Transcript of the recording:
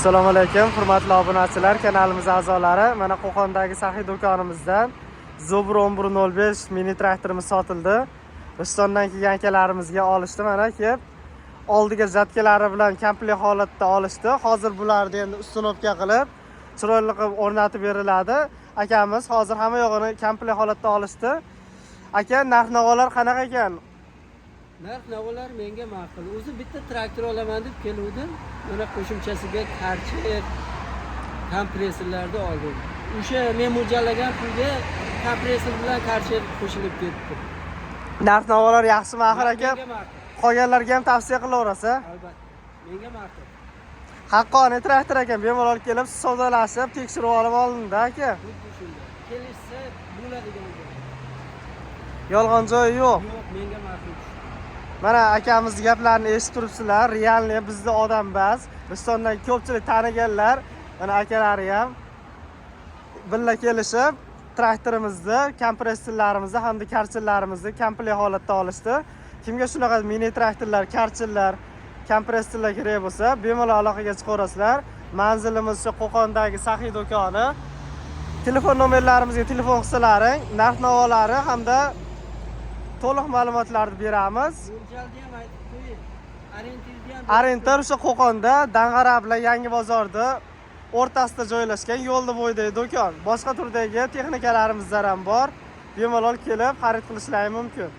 Assalomu alaykum, hurmatli obunachilar, kanalimiz a'zolari. Mana Qo'qondagi saxiy do'konimizdan Zobur 1105 mini traktorimiz sotildi. Rishtondan kelgan akalarimizga olishdi, mana kelib oldiga jatkalari bilan komplekt holatda olishdi. Hozir bularni endi ustunovka qilib, chiroyli qilib o'rnatib beriladi. Akamiz hozir hamma yo'g'ini komplekt holatda olishdi. Aka, narx-navolar qanaqa ekan? Narx-navolar menga ma'qul. O'zi bitta traktor olaman deb keluvdim. Mana qo'shimchasiga karcher, kompressorlarni oldim. O'sha men mo'ljallagan pulga kompressor bilan karcher qo'shilib ketdi. Narx-navolar yaxshimi axir aka? Menga ma'qul. Qolganlarga ham tavsiya qilaverasiz. Albatta. Menga ma'qul. Haqqoniy traktor ekan, bemalol kelib savdolashib, tekshirib olib olindi aka. Xuddi shunday. Kelishsa bo'ladigan joy. Yolg'on joyi yo'q. Yo'q, menga ma'qul. Mana akamiz gaplarini eshitib turibsizlar. Realni bizning odam bas. Rishtondan ko'pchilik taniganlar, mana akalari ham birga kelishib traktorimizni, kompressorlarimizni hamda karcherlarimizni komplekt holatda olishdi. Kimga shunaqa mini traktorlar, karcherlar, kompressorlar kerak bo'lsa, bemalol aloqaga chiqaverasizlar. Manzilimiz shu Qo'qondagi saxiy do'koni. Telefon nomerlarimizga telefon qilsalaring, narx-navolari hamda to'liq ma'lumotlarni beramiz. Mo'ljalni ham aytib qo'ying. Orientirni ham Orientir o'sha Qo'qonda, Dang'ara bilan Yangi bozorda o'rtasida joylashgan yo'lda bo'yidagi do'kon. Boshqa turdagi texnikalarimizlar ham bor. Bemalol kelib xarid qilishlari mumkin.